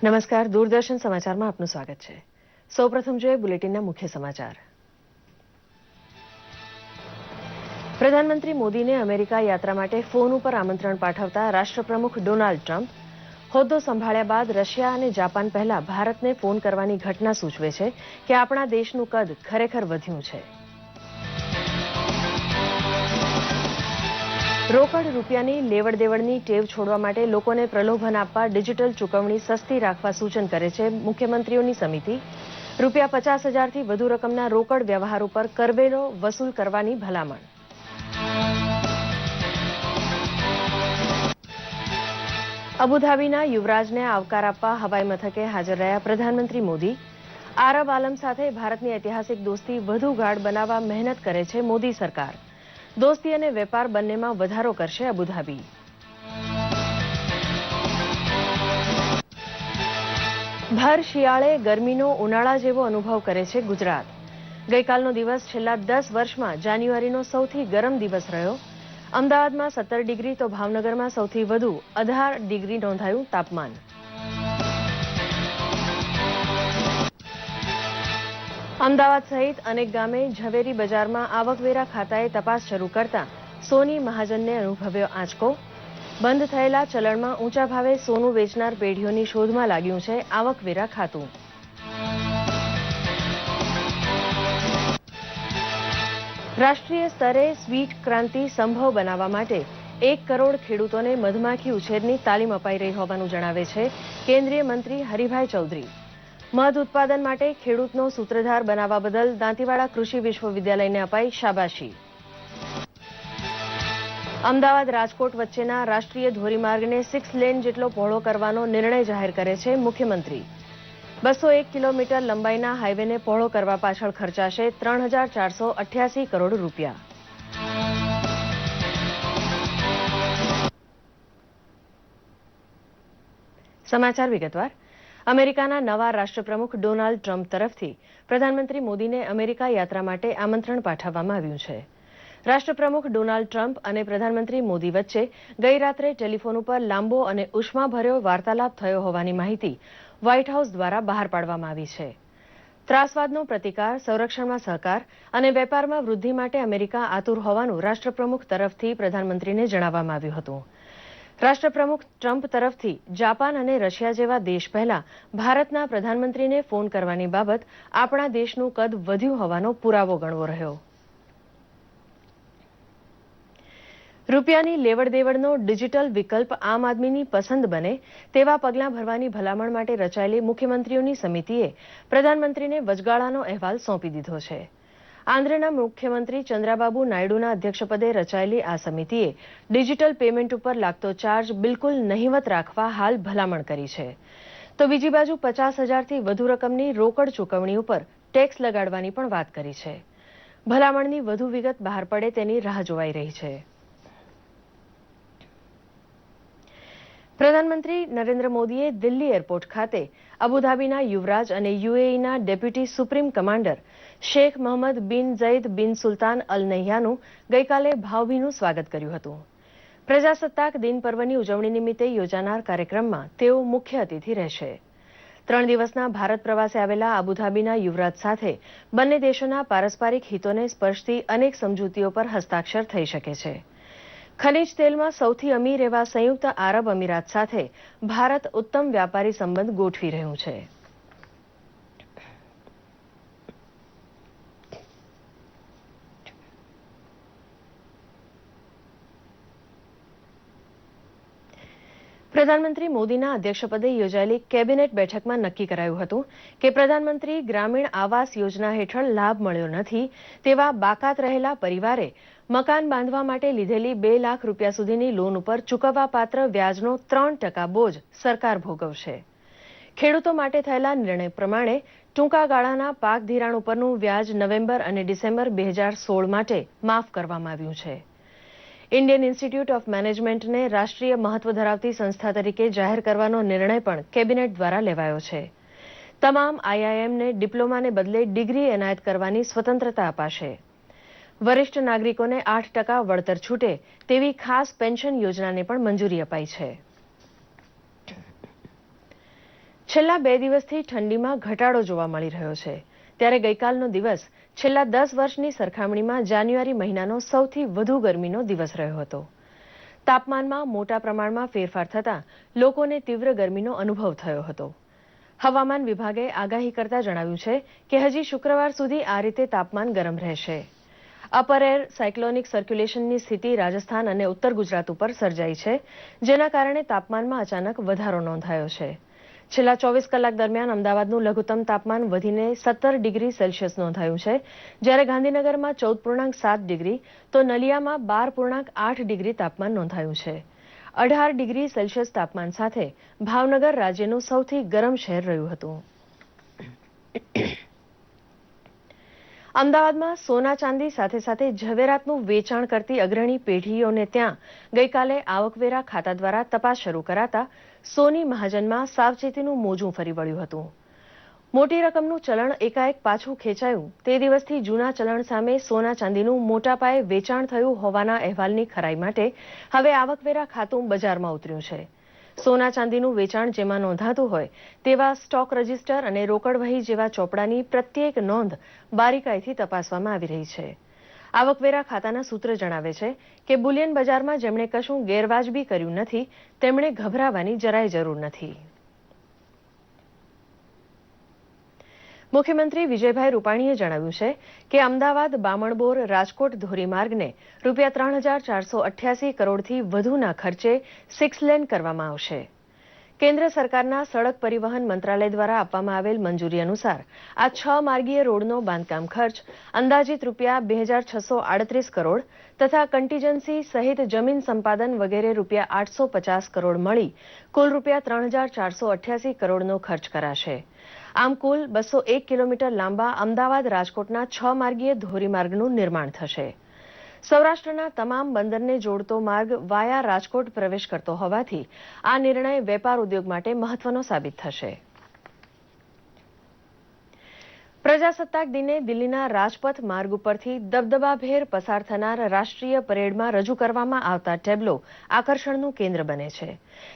નમસ્કાર, દૂરદર્શન સમાચારમાં આપનું સ્વાગત છે. સૌપ્રથમ જોઈએ બુલેટિનના મુખ્ય સમાચાર. પ્રધાનમંત્રી મોદીને અમેરિકા યાત્રા માટે ફોન ઉપર આમંત્રણ પાઠવતા રાષ્ટ્રપ્રમુખ ડોનાલ્ડ ટ્રમ્પ હોદ્દો સંભાળ્યા બાદ રશિયા અને જાપાન પહેલા ભારતને ફોન કરવાની ઘટના સૂચવે છે કે આપણા દેશનું કદ ખરેખર વધ્યું છે. રોકડ રૂપિયાની લેવડ દેવડની ટેવ છોડવા માટે લોકોને પ્રલોભન આપવા ડિજિટલ ચૂકવણી સસ્તી રાખવા સૂચન કરે છે મુખ્યમંત્રીઓની સમિતિ. ₹50,000થી વધુ રકમના રોકડ વ્યવહાર ઉપર કરવેરો વસૂલ કરવાની ભલામણ. અબુધાબીના યુવરાજને આવકાર આપવા હવાઈ મથકે હાજર રહ્યા પ્રધાનમંત્રી મોદી. આરબ આલમ સાથે ભારતની ઐતિહાસિક દોસ્તી વધુ ગાઢ બનાવવા મહેનત કરે છે મોદી સરકાર. દોસ્તી અને વેપાર બંનેમાં વધારો કરશે અબુધાબી. ભર શિયાળે ગરમીનો ઉનાળા જેવો અનુભવ કરે છે ગુજરાત. ગઈકાલનો દિવસ છેલ્લા 10 વર્ષમાં જાન્યુઆરીનો સૌથી ગરમ દિવસ રહ્યો. અમદાવાદમાં 17 ડિગ્રી તો ભાવનગરમાં સૌથી વધુ 18 ડિગ્રી નોંધાયું તાપમાન. અમદાવાદ સહિત અનેક ગામે ઝવેરી બજારમાં આવકવેરા ખાતાએ તપાસ શરૂ કરતા સોની મહાજનને અનુભવ્યો આંચકો. બંધ થયેલા ચલણમાં ઊંચા ભાવે સોનું વેચનાર પેઢીઓની શોધમાં લાગ્યું છે આવકવેરા ખાતું. રાષ્ટ્રીય સ્તરે સ્વીટ ક્રાંતિ સંભવ બનાવવા માટે 1 કરોડ ખેડૂતોને મધમાખી ઉછેરની તાલીમ અપાઈ રહી હોવાનું જણાવે છે કેન્દ્રીય મંત્રી હરિભાઈ ચૌધરી. મધ ઉત્પાદન માટે ખેડૂતનો સૂત્રધાર બનાવવા બદલ દાંતીવાડા કૃષિ વિશ્વવિદ્યાલયને અપાઈ શાબાશી. અમદાવાદ રાજકોટ વચ્ચેના રાષ્ટ્રીય ધોરીમાર્ગને 6 લેન જેટલો પહોળો કરવાનો નિર્ણય જાહેર કરે છે મુખ્યમંત્રી. 201 કિલોમીટર લંબાઈના હાઈવેને પહોળો કરવા પાછળ ખર્ચાશે ₹3,488 કરોડ. સમાચાર વિગતવાર. અમેરિકાના નવા રાષ્ટ્રપ્રમુખ ડોનાલ્ડ ટ્રમ્પ તરફથી પ્રધાનમંત્રી મોદીને અમેરિકા યાત્રા માટે આમંત્રણ પાઠવવામાં આવ્યું છે. રાષ્ટ્રપ્રમુખ ડોનાલ્ડ ટ્રમ્પ અને પ્રધાનમંત્રી મોદી વચ્ચે ગઈ રાત્રે ટેલિફોન ઉપર લાંબો અને ઉષ્માભર્યો વાર્તાલાપ થયો હોવાની માહિતી વ્હાઇટ હાઉસ દ્વારા બહાર પાડવામાં આવી છે. ત્રાસવાદનો પ્રતિકાર, સંરક્ષણમાં સહકાર અને વેપારમાં વૃદ્ધિ માટે અમેરિકા આતુર હોવાનું રાષ્ટ્રપ્રમુખ તરફથી પ્રધાનમંત્રીને જણાવવામાં આવ્યું હતું. રાષ્ટ્રપ્રમુખ ટ્રમ્પ તરફથી જાપાન અને રશિયા જેવા દેશ પહેલા ભારતના પ્રધાનમંત્રીને ફોન કરવાની બાબત આપણા દેશનું કદ વધ્યું હોવાનો પુરાવો ગણવો રહ્યો. રૂપિયાની લેવડ દેવડનો ડિજિટલ વિકલ્પ આમ આદમીની પસંદ બને તેવા પગલાં ભરવાની ભલામણ માટે રચાયેલી મુખ્યમંત્રીઓની સમિતિએ પ્રધાનમંત્રીને વચગાળાનો અહેવાલ સોંપી દીધો છે. આંધ્રના મુખ્યમંત્રી ચંદ્રાબાબુ નાયડુના અધ્યક્ષપદે રચાયેલી આ સમિતિએ ડિજિટલ પેમેન્ટ ઉપર લાગતો ચાર્જ બિલકુલ નહિવત રાખવા હાલ ભલામણ કરી છે. તો બીજી બાજુ 50,000થી વધુ રકમની રોકડ ચૂકવણી ઉપર ટેક્સ લગાડવાની પણ વાત કરી છે. ભલામણની વધુ વિગત બહાર પડે તેની રાહ જોવાઈ રહી છે. પ્રધાનમંત્રી નરેન્દ્ર મોદીએ દિલ્હી એરપોર્ટ ખાતે અબુધાબીના યુવરાજ અને યુએઈના deputy supreme commander Sheikh Mohammed bin Zayed બિન સુલતાન અલ નહ્યાનનું ગઈકાલે ભાવભીનું સ્વાગત કર્યું હતું. પ્રજાસત્તાક દિન પર્વની ઉજવણી નિમિત્તે યોજાનાર કાર્યક્રમમાં તેઓ મુખ્ય અતિથિ રહેશે. 3 દિવસના ભારત પ્રવાસે આવેલા અબુધાબીના યુવરાજ સાથે બંને દેશોના પારસ્પરિક હિતોને સ્પર્શતી અનેક સમજૂતીઓ પર હસ્તાક્ષર થઈ શકે છે. ખનીજ તેલમાં સૌથી અમીર એવા સંયુક્ત આરબ અમીરાત સાથે ભારત ઉત્તમ વ્યાપારી સંબંધ ગોઠવી રહ્યું છે. પ્રધાનમંત્રી મોદીના અધ્યક્ષપદે યોજાયેલી કેબિનેટ બેઠકમાં નક્કી કરાયું હતું કે પ્રધાનમંત્રી ગ્રામીણ આવાસ યોજના હેઠળ લાભ મળ્યો નથી તેવા બાકાત રહેલા પરિવારે મકાન બાંધવા માટે લીધેલી ₹2 લાખ સુધીની લોન ઉપર ચૂકવવાપાત્ર વ્યાજનો 3% બોજ સરકાર ભોગવશે. ખેડૂતો માટે થયેલા નિર્ણય પ્રમાણે ટૂંકા ગાળાના પાક ધિરાણ ઉપરનું વ્યાજ નવેમ્બર અને ડિસેમ્બર 2016 માટે માફ કરવામાં આવ્યું છે. ઇન્ડિયન ઇન્સ્ટિટ્યૂટ ઓફ મેનેજમેન્ટને રાષ્ટ્રીય મહત્વ ધરાવતી સંસ્થા તરીકે જાહેર કરવાનો નિર્ણય પણ કેબિનેટ દ્વારા લેવાયો છે. તમામ આઈઆઈએમને ડિપ્લોમાને બદલે ડિગ્રી એનાયત કરવાની સ્વતંત્રતા અપાશે. વરિષ્ઠ નાગરિકોને 8% વળતર છૂટે તેવી ખાસ પેન્શન યોજનાને પણ મંજૂરી અપાઈ છે. છેલ્લા 2 દિવસથી ઠંડીમાં ઘટાડો જોવા મળી રહ્યો છે, ત્યારે ગઈકાલનો દિવસ છેલ્લા 10 વર્ષની સરખામણીમાં જાન્યુઆરી મહિનાનો સૌથી વધુ ગરમીનો દિવસ રહ્યો હતો. તાપમાનમાં મોટા પ્રમાણમાં ફેરફાર થતાં લોકોને તીવ્ર ગરમીનો અનુભવ થયો હતો. હવામાન વિભાગે આગાહી કરતા જણાવ્યું છે કે હજી શુક્રવાર સુધી આ રીતે તાપમાન ગરમ રહેશે. અપર એર સાયક્લોનિક સર્ક્યુલેશનની સ્થિતિ રાજસ્થાન અને ઉત્તર ગુજરાત ઉપર સર્જાઈ છે, જેના કારણે તાપમાનમાં અચાનક વધારો નોંધાયો છે. છેલ્લા 24 કલાક દરમિયાન અમદાવાદનું લઘુત્તમ તાપમાન વધીને 17 ડિગ્રી સેલ્સિયસ નોંધાયું છે, જ્યારે ગાંધીનગરમાં 14.7 ડિગ્રી તો નલિયામાં 12.8 ડિગ્રી તાપમાન નોંધાયું છે. 18 ડિગ્રી સેલ્સિયસ તાપમાન સાથે ભાવનગર રાજ્યનું સૌથી ગરમ શહેર રહ્યું હતું. અમદાવાદમાં સોના ચાંદી સાથે સાથે ઝવેરાતનું વેચાણ કરતી અગ્રણી પેઢીઓને ત્યાં ગઈકાલે આવકવેરા ખાતા દ્વારા તપાસ શરૂ કરાતા સોની મહાજનમાં સાવચેતીનું મોજું ફરી વળ્યું હતું. મોટી રકમનું ચલણ એકાએક પાછું ખેંચાયું તે દિવસથી જૂના ચલણ સામે સોના ચાંદીનું મોટા પાયે વેચાણ થયું હોવાના અહેવાલની ખરાઈ માટે હવે આવકવેરા ખાતું બજારમાં ઉતર્યું છે. સોના ચાંદીનું વેચાણ જેમાં નોંધાતું હોય તેવા સ્ટોક રજિસ્ટર અને રોકડ વહી જેવા ચોપડાની પ્રત્યેક નોંધ બારીકાઈથી તપાસવામાં આવી રહી છે. આવકવેરા ખાતાના સૂત્ર જણાવે છે કે બુલિયન બજારમાં જેમણે કશું ગેરવાજબી કર્યું નથી તેમણે ગભરાવાની જરાય જરૂર નથી. મુખ્યમંત્રી વિજયભાઈ રૂપાણીએ જણાવ્યું છે કે અમદાવાદ બામણબોર રાજકોટ ધોરીમાર્ગને રૂપિયા 3,488 કરોડથી વધુના ખર્ચે 6 લેન કરવામાં આવશે. કેન્દ્ર સરકારના સડક પરિવહન મંત્રાલય દ્વારા આપવામાં આવેલ મંજૂરી અનુસાર આ 6 માર્ગીય રોડનો બાંધકામ ખર્ચ અંદાજિત રૂપિયા 2,638 કરોડ તથા કન્ટીજન્સી સહિત જમીન સંપાદન વગેરે રૂપિયા 850 કરોડ મળી કુલ રૂપિયા 3,488 કરોડનો ખર્ચ કરાશે. આમ કુલ 201 કિલોમીટર લાંબા અમદાવાદ રાજકોટના 6 માર્ગીય ધોરીમાર્ગનું નિર્માણ થશે. સૌરાષ્ટ્રના તમામ બંદરને જોડતો માર્ગ વાયા રાજકોટ પ્રવેશ કરતો હોવાથી આ નિર્ણય વેપાર ઉદ્યોગ માટે મહત્વનો સાબિત થશે. પ્રજાસત્તાક દિને દિલ્હીના રાજપથ માર્ગ ઉપરથી દબદબાભેર પસાર થનાર રાષ્ટ્રીય પરેડમાં રજૂ કરવામાં આવતા ટેબ્લો આકર્ષણનું કેન્દ્ર બને છે,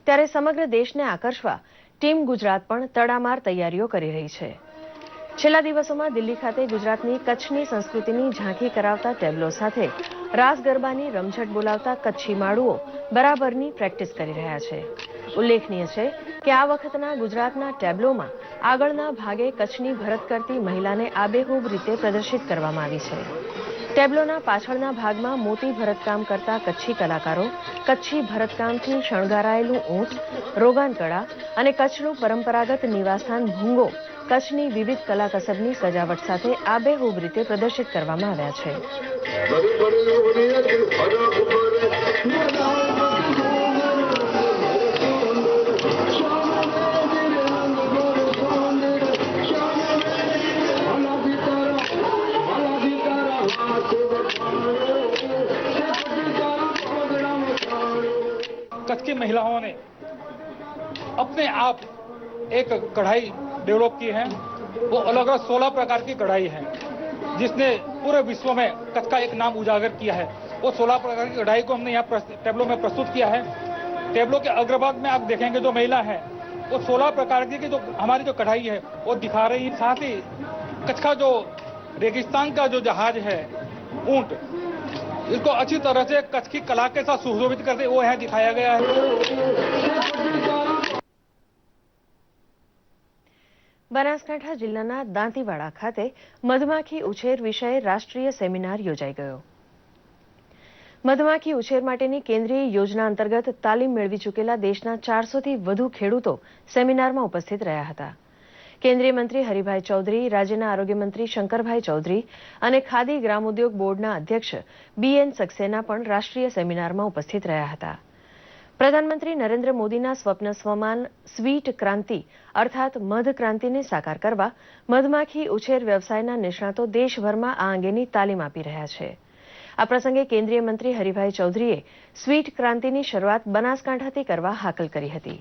ત્યારે સમગ્ર દેશને આકર્ષવા ટીમ ગુજરાત પણ તડામાર તૈયારીઓ કરી રહી છે. છેલ્લા દિવસોમાં દિલ્હી ખાતે ગુજરાતની કચ્છની સંસ્કૃતિની ઝાંખી કરાવતા ટેબ્લો સાથે રાસ ગરબાની રમઝટ બોલાવતા કચ્છી માળુઓ બરાબરની પ્રેક્ટિસ કરી રહ્યા છે. ઉલ્લેખનીય છે કે આ વખતના ગુજરાતના ટેબ્લોમાં આગળના ભાગે કચ્છની ભરત કરતી મહિલાને આબેહૂબ રીતે પ્રદર્શિત કરવામાં આવી છે. ટેબ્લોના પાછળના ભાગમાં મોતી ભરતકામ કરતા કચ્છી કલાકારો કચ્છી ભરતકામથી શણગારાયેલું ઊંટ, રોગાનકળા અને કચ્છનું પરંપરાગત નિવાસસ્થાન ભૂંગો કચ્છની વિવિધ કલાકસબની સજાવટ સાથે આબેહૂબ રીતે પ્રદર્શિત કરવામાં આવ્યા છે. कच्छ की महिलाओं ने अपने आप एक कढ़ाई डेवलप की है. वो अलग अलग 16 प्रकार की कढ़ाई है जिसने पूरे विश्व में कच्छ का एक नाम उजागर किया है. वो 16 प्रकार की कढ़ाई को हमने यहाँ टेबलो में प्रस्तुत किया है. टेबलो के अग्रभाग में आप देखेंगे जो महिला है वो 16 प्रकार की जो हमारी जो कढ़ाई है वो दिखा रही है. साथ ही कच्छ का जो रेगिस्तान का जो जहाज है ऊंट, इसको अच्छी तरह से कच्छ की कला के साथ सुशोभित करते वो यहाँ दिखाया गया है. બનાસકાંઠા જિલ્લાના દાંતીવાડા ખાતે મધમાખી ઉછેર વિષયે રાષ્ટ્રીય સેમિનાર યોજાઈ ગયો. મધમાખી ઉછેર માટેની કેન્દ્રીય યોજના અંતર્ગત તાલીમ મેળવી ચૂકેલા દેશના 400થી વધુ ખેડૂતો સેમિનારમાં ઉપસ્થિત રહ્યા હતા. કેન્દ્રીય મંત્રી હરિભાઈ ચૌધરી, રાજ્યના આરોગ્ય મંત્રી શંકરભાઈ ચૌધરી અને ખાદી ગ્રામોદ્યોગ બોર્ડના અધ્યક્ષ BN સક્સેના પણ રાષ્ટ્રીય સેમિનારમાં ઉપસ્થિત રહ્યા હતા. પ્રધાનમંત્રી નરેન્દ્ર મોદીના સ્વપ્ન સમાન સ્વીટ ક્રાંતિ અર્થાત મધ ક્રાંતિને સાકાર કરવા મધમાખી ઉછેર વ્યવસાયના નિષ્ણાતો દેશભરમાં આ અંગેની તાલીમ આપી રહ્યા છે. આ પ્રસંગે કેન્દ્રીય મંત્રી હરિભાઈ ચૌધરીએ સ્વીટ ક્રાંતિની શરૂઆત બનાસકાંઠાથી કરવા હાકલ કરી હતી.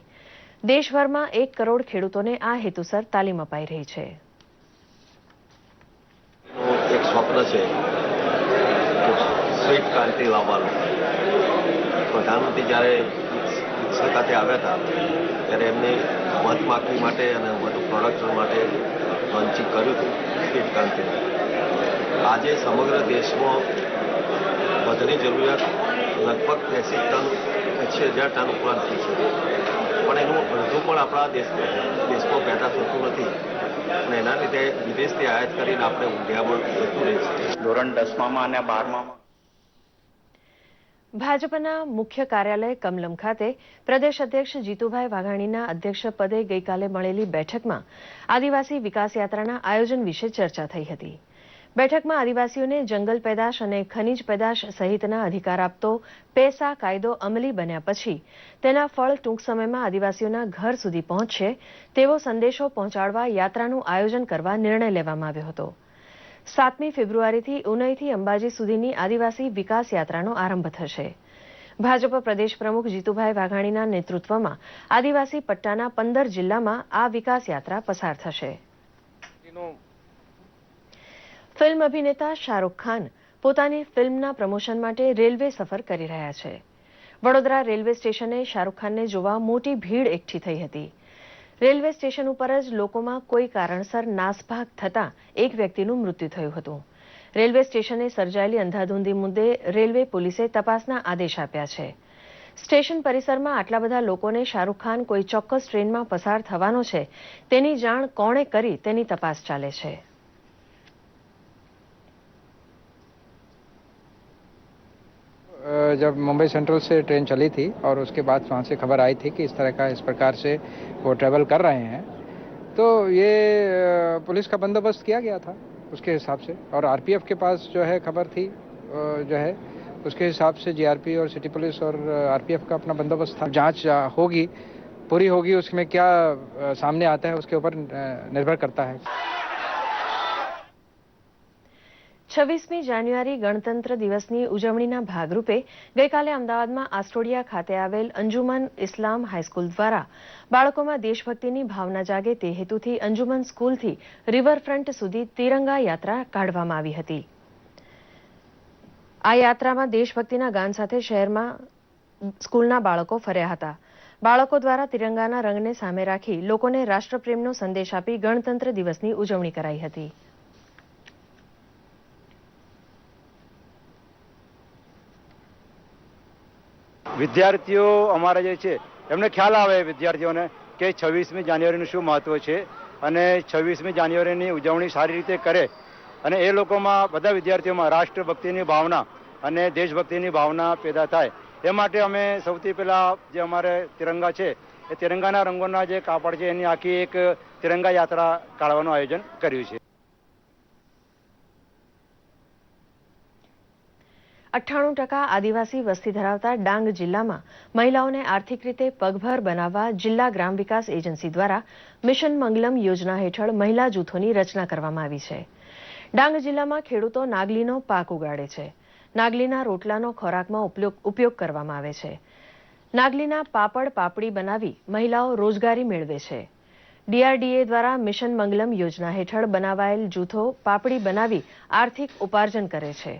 દેશભરમાં 1 કરોડ ખેડૂતોને આ હેતુસર તાલીમ અપાઈ રહી છે. એક સ્વપ્ન છે સ્વીટ ક્રાંતિ લાવવાનું. પ્રધાનમંત્રી જ્યારે ઈચ્છા ખાતે આવ્યા હતા ત્યારે એમને મધ માખી માટે અને મધ પ્રોડક્શન માટે લોન્ચિંગ કર્યું હતું સ્વીટ કંપની. આજે સમગ્ર દેશમાં મધની જરૂરિયાત લગભગ 80 ટન 80,000 ટન ઉપરાંત થઈ છે, પણ એનું અડધું પણ આપણા દેશમાં પેદા થતું નથી અને એના લીધે વિદેશથી આયાત કરીને આપણે ઊંધિયામાં જતું રહે છે. ધોરણ 10માં અને 12માં ભાજપના મુખ્ય કાર્યાલય કમલમ ખાતે પ્રદેશ અધ્યક્ષ જીતુભાઈ વાઘાણીના અધ્યક્ષપદે ગઈકાલે મળેલી બેઠકમાં આદિવાસી વિકાસ યાત્રાના આયોજન વિશે ચર્ચા થઈ હતી. બેઠકમાં આદિવાસીઓને જંગલ પેદાશ અને ખનીજ પેદાશ સહિતના અધિકાર આપતો પેસા કાયદો અમલી બન્યા પછી તેના ફળ ટૂંક સમયમાં આદિવાસીઓના ઘર સુધી પહોંચશે તેવો સંદેશો પહોંચાડવા યાત્રાનું આયોજન કરવા નિર્ણય લેવામાં આવ્યો હતો. 7મી ફેબ્રુઆરીથી ઉનઈથી અંબાજી સુધીની આદિવાસી વિકાસ યાત્રાનો આરંભ થશે. ભાજપ પ્રદેશ પ્રમુખ જીતુભાઈ વાઘાણીના નેતૃત્વમાં આદિવાસી પટ્ટાના 15 જિલ્લામાં આ વિકાસ યાત્રા પસાર થશે. ફિલ્મ અભિનેતા શાહરૂખ ખાન પોતાની ફિલ્મના પ્રમોશન માટે રેલવે સફર કરી રહ્યા છે. વડોદરા રેલવે સ્ટેશને શાહરૂખ ખાનને જોવા મોટી ભીડ એકઠી થઈ હતી. રેલવે સ્ટેશન ઉપર જ લોકોમાં કોઈ કારણસર નાસભાગ થતાં એક વ્યક્તિનું મૃત્યુ થયું હતું. રેલવે સ્ટેશને સર્જાયેલી અંધાધૂંધી મુદ્દે રેલવે પોલીસે તપાસના આદેશ આપ્યા છે. સ્ટેશન પરિસરમાં આટલા બધા લોકોને શાહરૂખ ખાન કોઈ ચોક્કસ ટ્રેનમાં પસાર થવાનો છે તેની જાણ કોણે કરી તેની તપાસ ચાલે છે. जब मुंबई सेंट्रल से ट्रेन चली थी और उसके बाद वहाँ से खबर आई थी कि इस प्रकार से वो ट्रैवल कर रहे हैं, तो ये पुलिस का बंदोबस्त किया गया था उसके हिसाब से, और आरपीएफ के पास जो है खबर थी जो है उसके हिसाब से जीआरपी और सिटी पुलिस और आरपीएफ का अपना बंदोबस्त था. जांच होगी, पूरी होगी, उसमें क्या सामने आता है उसके ऊपर निर्भर करता है. 26મી જાન્યુઆરી ગણતંત્ર દિવસની ઉજવણીના ભાગરૂપે ગઈકાલે અમદાવાદમાં આસ્ટોડિયા ખાતે આવેલ અંજુમન ઇસ્લામ હાઈસ્કૂલ દ્વારા બાળકોમાં દેશભક્તિની ભાવના જાગે તે હેતુથી અંજુમન સ્કૂલથી રિવરફ્રન્ટ સુધી તિરંગા યાત્રા કાઢવામાં આવી હતી. આ યાત્રામાં દેશભક્તિના ગાન સાથે શહેરમાં સ્કૂલના બાળકો ફર્યા હતા. બાળકો દ્વારા તિરંગાના રંગને સામે રાખી લોકોને રાષ્ટ્રપ્રેમનો સંદેશ આપી ગણતંત્ર દિવસની ઉજવણી કરાઈ હતી. વિદ્યાર્થીઓ અમારા જે છે એમને ખ્યાલ આવે વિદ્યાર્થીઓને કે 26મી જાન્યુઆરીનું શું મહત્વ છે અને 26મી જાન્યુઆરીની ઉજવણી સારી રીતે કરે અને એ લોકોમાં બધા વિદ્યાર્થીઓમાં રાષ્ટ્રભક્તિની ભાવના અને દેશભક્તિની ભાવના પેદા થાય એ માટે અમે સૌથી પહેલાં જે અમારે તિરંગા છે એ તિરંગાના રંગોના જે કાપડ છે એની આખી એક તિરંગા યાત્રા કાઢવાનું આયોજન કર્યું છે. 98% આદિવાસી વસ્તી ધરાવતા ડાંગ જિલ્લામાં મહિલાઓને આર્થિક રીતે પગભર બનાવવા જિલ્લા ગ્રામ વિકાસ એજન્સી દ્વારા મિશન મંગલમ યોજના હેઠળ મહિલા જૂથોની રચના કરવામાં આવી છે. ડાંગ જિલ્લામાં ખેડૂતો નાગલીનો પાક ઉગાડે છે. નાગલીના રોટલાનો ખોરાકમાં ઉપયોગ કરવામાં આવે છે. નાગલીના પાપડ પાપડી બનાવી મહિલાઓ રોજગારી મેળવે છે. ડીઆરડીએ દ્વારા મિશન મંગલમ યોજના હેઠળ બનાવાયેલ જૂથો પાપડી બનાવી આર્થિક ઉપાર્જન કરે છે.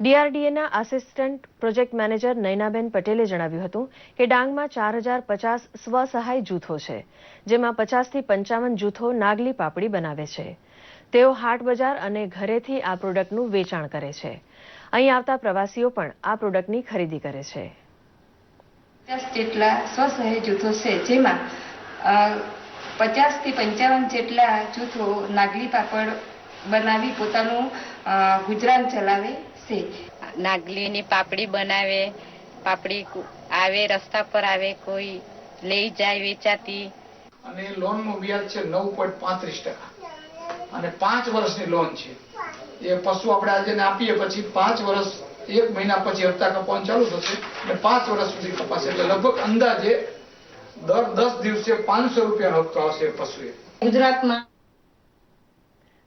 ડીઆરડીએના આસિસ્ટન્ટ પ્રોજેક્ટ મેનેજર નયનાબેન પટેલે જણાવ્યું હતું કે ડાંગમાં 4050 સ્વસહાય જૂથો છે, જેમાં 50થી 55 જૂથો નાગલી પાપડી બનાવે છે. તેઓ હાટ બજાર અને ઘરેથી આ પ્રોડક્ટનું વેચાણ કરે છે. અહીં આવતા પ્રવાસીઓ પણ આ પ્રોડક્ટની ખરીદી કરે છે. 50 જેટલા સ્વસહાય જૂથો છે, જેમાં 50થી 55 જેટલા જૂથો નાગલી પાપડ બનાવી પોતાનું ગુજરાન ચલાવે છે. નાગલીની પાપડી બનાવે, પાપડી આવે રસ્તા પર આવે, કોઈ લઈ જાય વેચાતી. અને લોનનું વ્યાજ છે 9.35% અને 5 વર્ષની લોન છે. એ પશુ આપણે આજે આપીએ પછી 5 વર્ષ 1 મહિના પછી હપ્તા કપાવવાનું ચાલુ થશે અને 5 વર્ષ સુધી કપાશે. એટલે લગભગ અંદાજે દર 10 દિવસે 500 રૂપિયાનો હપ્તો આવશે પશુએ. ગુજરાતમાં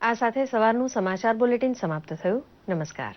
આ સાથે સવારનું સમાચાર બુલેટિન સમાપ્ત થયું. નમસ્કાર.